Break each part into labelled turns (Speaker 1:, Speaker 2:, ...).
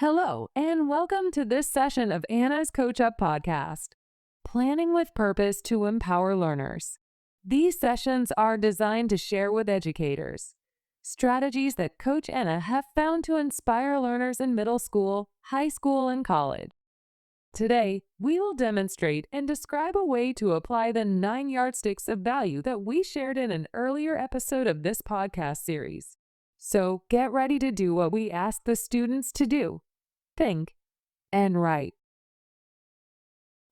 Speaker 1: Hello, and welcome to this session of Anna's Coach Up podcast, Planning with Purpose to Empower Learners. These sessions are designed to share with educators strategies that Coach Anna have found to inspire learners in middle school, high school, and college. Today, we will demonstrate and describe a way to apply the 9 Yardsticks of Value that we shared in an earlier episode of this podcast series. So get ready to do what we asked the students to do. Think and write.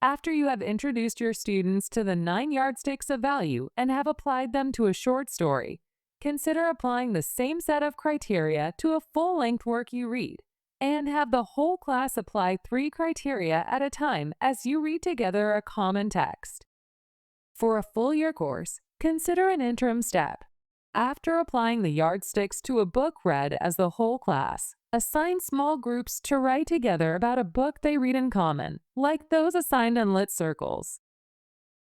Speaker 1: After you have introduced your students to the 9 Yardsticks of Value and have applied them to a short story, consider applying the same set of criteria to a full-length work you read, and have the whole class apply 3 criteria at a time as you read together a common text. For a full year course, consider an interim step. After applying the yardsticks to a book read as the whole class, assign small groups to write together about a book they read in common, like those assigned in lit circles.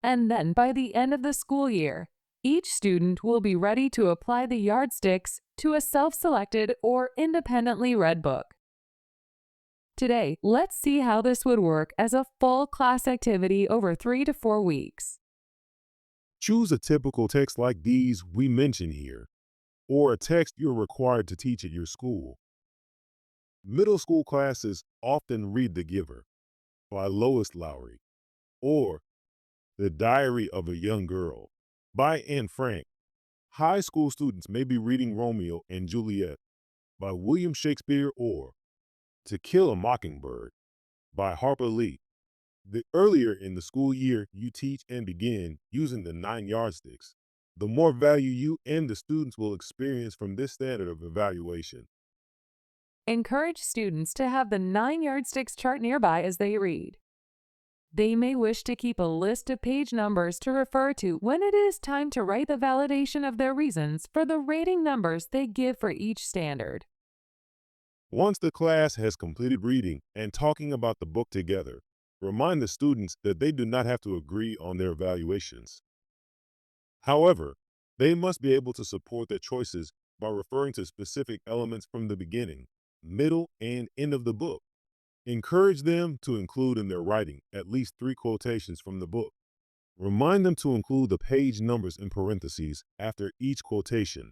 Speaker 1: And then by the end of the school year, each student will be ready to apply the yardsticks to a self-selected or independently read book. Today, let's see how this would work as a full class activity over 3 to 4 weeks.
Speaker 2: Choose a typical text like these we mention here, or a text you're required to teach at your school. Middle school classes often read The Giver by Lois Lowry, or The Diary of a Young Girl by Anne Frank. High school students may be reading Romeo and Juliet by William Shakespeare, or To Kill a Mockingbird by Harper Lee. The earlier in the school year you teach and begin using the 9 yardsticks, the more value you and the students will experience from this standard of evaluation.
Speaker 1: Encourage students to have the 9 Yardsticks chart nearby as they read. They may wish to keep a list of page numbers to refer to when it is time to write the validation of their reasons for the rating numbers they give for each standard.
Speaker 2: Once the class has completed reading and talking about the book together, remind the students that they do not have to agree on their evaluations. However, they must be able to support their choices by referring to specific elements from the beginning, middle, and end of the book. Encourage them to include in their writing at least 3 quotations from the book. Remind them to include the page numbers in parentheses after each quotation.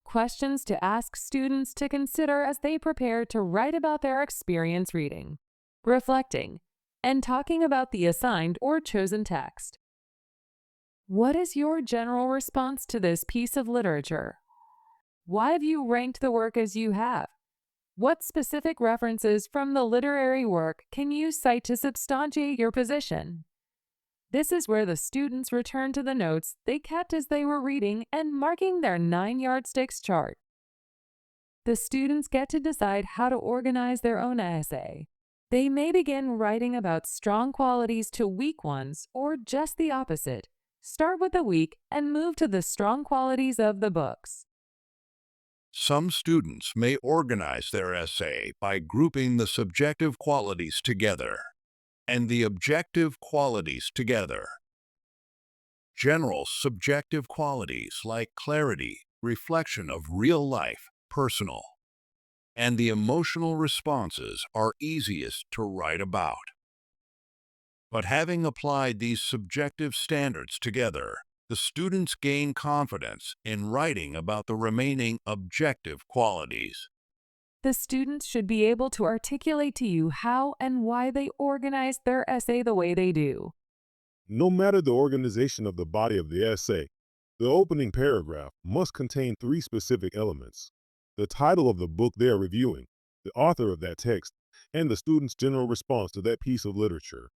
Speaker 1: Questions to ask students to consider as they prepare to write about their experience reading, reflecting, and talking about the assigned or chosen text. What is your general response to this piece of literature? Why have you ranked the work as you have? What specific references from the literary work can you cite to substantiate your position? This is where the students return to the notes they kept as they were reading and marking their 9 yardsticks chart. The students get to decide how to organize their own essay. They may begin writing about strong qualities to weak ones, or just the opposite. Start with the weak and move to the strong qualities of the books.
Speaker 3: Some students may organize their essay by grouping the subjective qualities together and the objective qualities together. General subjective qualities like clarity, reflection of real life, personal, and the emotional responses are easiest to write about. But having applied these subjective standards together, the students gain confidence in writing about the remaining objective qualities.
Speaker 1: The students should be able to articulate to you how and why they organized their essay the way they do.
Speaker 2: No matter the organization of the body of the essay, the opening paragraph must contain 3 specific elements: the title of the book they are reviewing, the author of that text, and the student's general response to that piece of literature.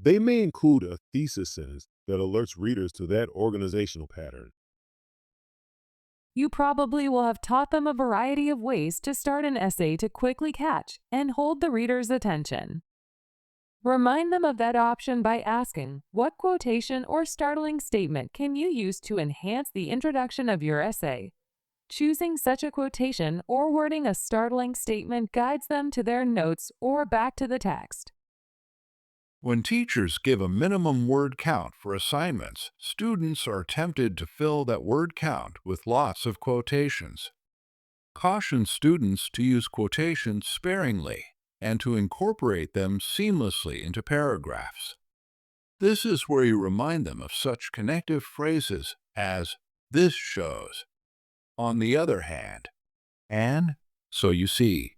Speaker 2: They may include a thesis sentence that alerts readers to that organizational pattern.
Speaker 1: You probably will have taught them a variety of ways to start an essay to quickly catch and hold the reader's attention. Remind them of that option by asking, what quotation or startling statement can you use to enhance the introduction of your essay? Choosing such a quotation or wording a startling statement guides them to their notes or back to the text.
Speaker 3: When teachers give a minimum word count for assignments, students are tempted to fill that word count with lots of quotations. Caution students to use quotations sparingly and to incorporate them seamlessly into paragraphs. This is where you remind them of such connective phrases as "this shows," "on the other hand," and "so you see."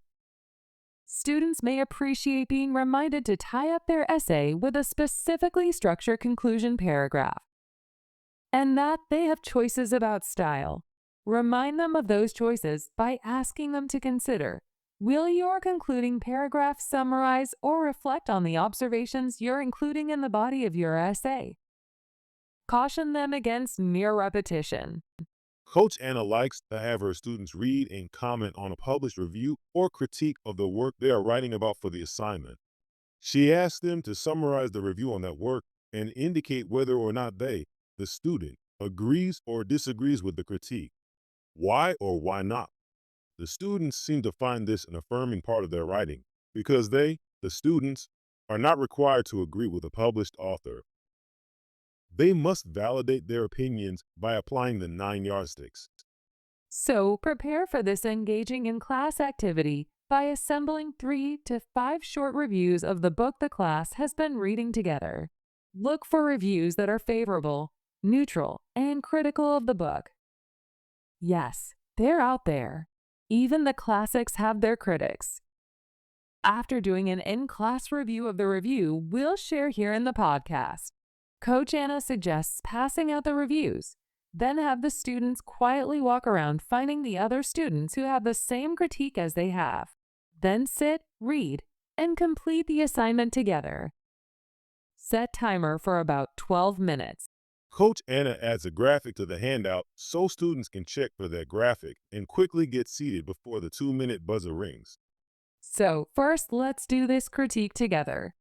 Speaker 1: Students may appreciate being reminded to tie up their essay with a specifically structured conclusion paragraph, and that they have choices about style. Remind them of those choices by asking them to consider: will your concluding paragraph summarize or reflect on the observations you're including in the body of your essay? Caution them against mere repetition.
Speaker 2: Coach Anna likes to have her students read and comment on a published review or critique of the work they are writing about for the assignment. She asks them to summarize the review on that work and indicate whether or not they, the student, agrees or disagrees with the critique. Why or why not? The students seem to find this an affirming part of their writing because they, the students, are not required to agree with a published author. They must validate their opinions by applying the 9 yardsticks.
Speaker 1: So, prepare for this engaging in-class activity by assembling 3 to 5 short reviews of the book the class has been reading together. Look for reviews that are favorable, neutral, and critical of the book. Yes, they're out there. Even the classics have their critics. After doing an in-class review of the review we'll share here in the podcast, Coach Anna suggests passing out the reviews, then have the students quietly walk around finding the other students who have the same critique as they have. Then sit, read, and complete the assignment together. Set timer for about 12 minutes.
Speaker 2: Coach Anna adds a graphic to the handout so students can check for that graphic and quickly get seated before the 2-minute buzzer rings.
Speaker 1: So, first, let's do this critique together.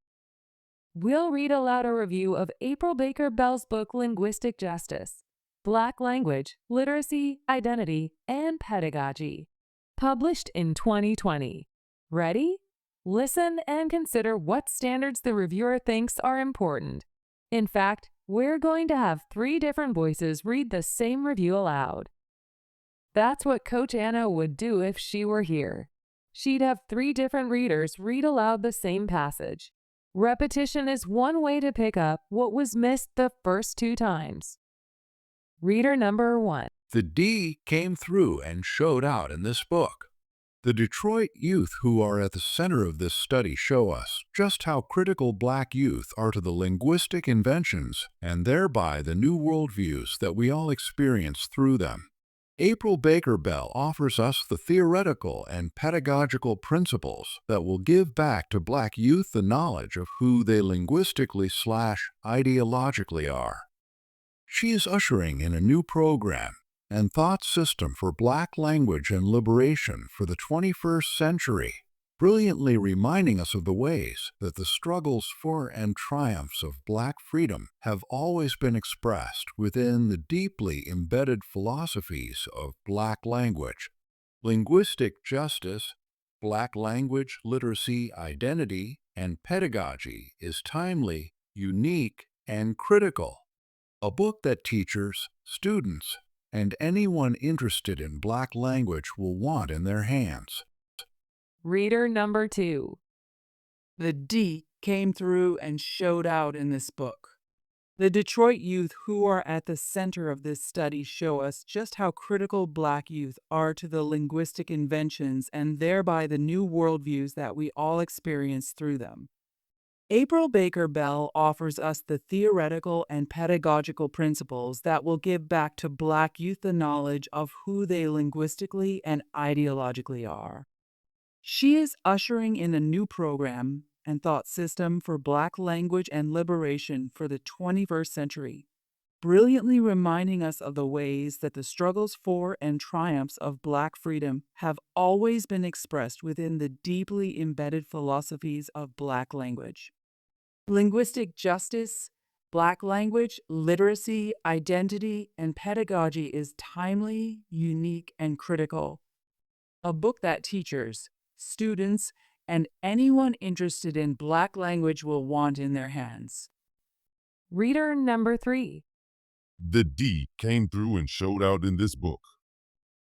Speaker 1: We'll read aloud a review of April Baker Bell's book Linguistic Justice, Black Language, Literacy, Identity, and Pedagogy, published in 2020. Ready? Listen and consider what standards the reviewer thinks are important. In fact, we're going to have 3 different voices read the same review aloud. That's what Coach Anna would do if she were here. She'd have 3 different readers read aloud the same passage. Repetition is one way to pick up what was missed the first 2 times. Reader number 1.
Speaker 3: The D came through and showed out in this book. The Detroit youth who are at the center of this study show us just how critical Black youth are to the linguistic inventions and thereby the new worldviews that we all experience through them. April Baker Bell offers us the theoretical and pedagogical principles that will give back to Black youth the knowledge of who they linguistically/ideologically are. She is ushering in a new program and thought system for Black language and liberation for the 21st century, brilliantly reminding us of the ways that the struggles for and triumphs of Black freedom have always been expressed within the deeply embedded philosophies of Black language, linguistic justice, Black language, literacy, identity, and pedagogy is timely, unique, and critical. A book that teachers, students, and anyone interested in Black language will want in their hands.
Speaker 1: Reader number 2.
Speaker 4: The D came through and showed out in this book. The Detroit youth who are at the center of this study show us just how critical Black youth are to the linguistic inventions and thereby the new worldviews that we all experience through them. April Baker Bell offers us the theoretical and pedagogical principles that will give back to Black youth the knowledge of who they linguistically and ideologically are. She is ushering in a new program and thought system for Black language and liberation for the 21st century, brilliantly reminding us of the ways that the struggles for and triumphs of Black freedom have always been expressed within the deeply embedded philosophies of Black language. Linguistic justice, Black language, literacy, identity, and pedagogy is timely, unique, and critical. A book that teachers, students, and anyone interested in Black language will want in their hands.
Speaker 1: Reader number 3.
Speaker 2: The D came through and showed out in this book.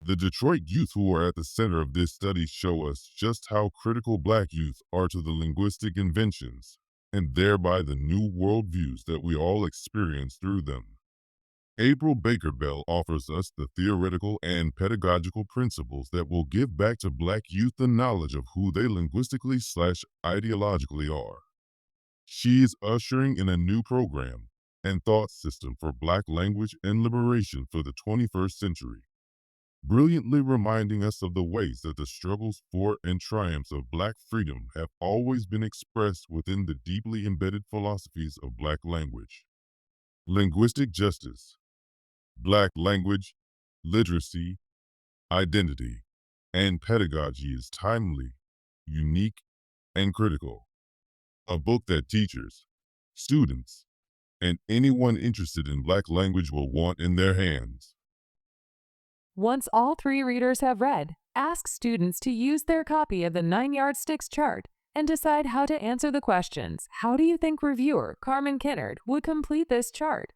Speaker 2: The Detroit youth who are at the center of this study show us just how critical Black youth are to the linguistic inventions, and thereby the new worldviews that we all experience through them. April Baker Bell offers us the theoretical and pedagogical principles that will give back to Black youth the knowledge of who they linguistically/ideologically are. She is ushering in a new program and thought system for Black language and liberation for the 21st century, brilliantly reminding us of the ways that the struggles for and triumphs of Black freedom have always been expressed within the deeply embedded philosophies of Black language. Linguistic justice, Black language, literacy, identity, and pedagogy is timely, unique, and critical. A book that teachers, students, and anyone interested in Black language will want in their hands.
Speaker 1: Once all 3 readers have read, ask students to use their copy of the 9 Yardsticks chart and decide how to answer the questions. How do you think reviewer Carmen Kinnard would complete this chart?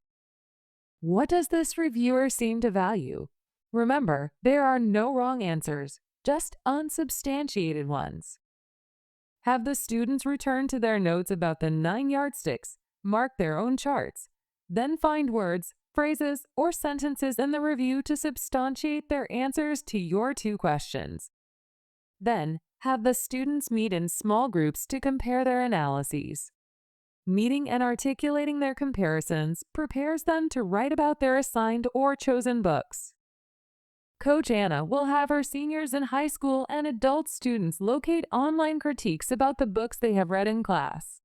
Speaker 1: What does this reviewer seem to value? Remember, there are no wrong answers, just unsubstantiated ones. Have the students return to their notes about the 9 yardsticks, mark their own charts, then find words, phrases, or sentences in the review to substantiate their answers to your 2 questions. Then, have the students meet in small groups to compare their analyses. Meeting and articulating their comparisons prepares them to write about their assigned or chosen books. Coach Anna will have her seniors in high school and adult students locate online critiques about the books they have read in class.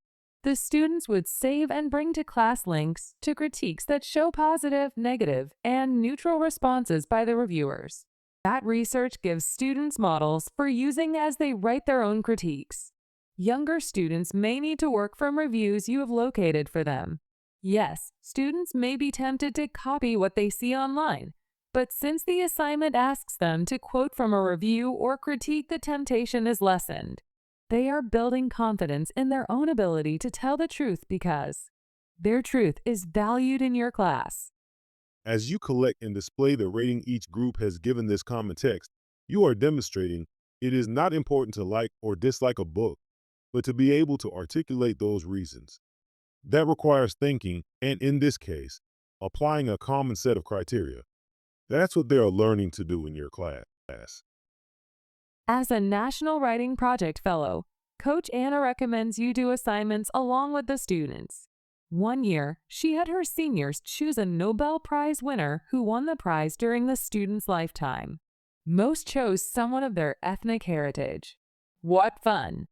Speaker 1: The students would save and bring to class links to critiques that show positive, negative, and neutral responses by the reviewers. That research gives students models for using as they write their own critiques. Younger students may need to work from reviews you have located for them. Yes, students may be tempted to copy what they see online, but since the assignment asks them to quote from a review or critique, the temptation is lessened. They are building confidence in their own ability to tell the truth because their truth is valued in your class.
Speaker 2: As you collect and display the rating each group has given this common text, you are demonstrating it is not important to like or dislike a book, but to be able to articulate those reasons. That requires thinking, and in this case, applying a common set of criteria. That's what they are learning to do in your class.
Speaker 1: As a National Writing Project Fellow, Coach Anna recommends you do assignments along with the students. One year, she had her seniors choose a Nobel Prize winner who won the prize during the student's lifetime. Most chose someone of their ethnic heritage. What fun!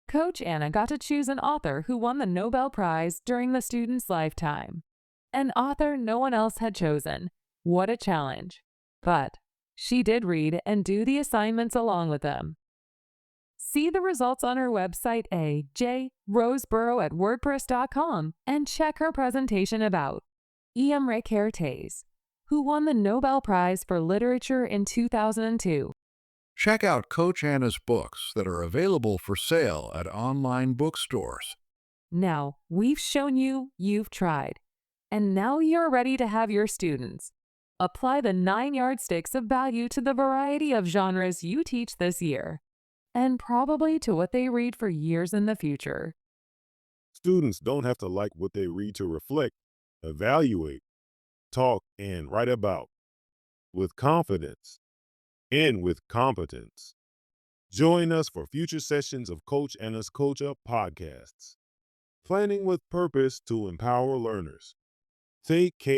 Speaker 1: Coach Anna got to choose an author who won the Nobel Prize during the student's lifetime. An author no one else had chosen. What a challenge. But she did read and do the assignments along with them. See the results on her website ajroseborough@wordpress.com and check her presentation about Imre Kertész, who won the Nobel Prize for Literature in 2002.
Speaker 3: Check out Coach Anna's books that are available for sale at online bookstores.
Speaker 1: Now, we've shown you, you've tried, and now you're ready to have your students apply the 9 yardsticks of value to the variety of genres you teach this year, and probably to what they read for years in the future.
Speaker 2: Students don't have to like what they read to reflect, evaluate, talk, and write about with confidence and with competence. Join us for future sessions of Coach Anna's Coach Up podcasts. Planning with purpose to empower learners. Take care.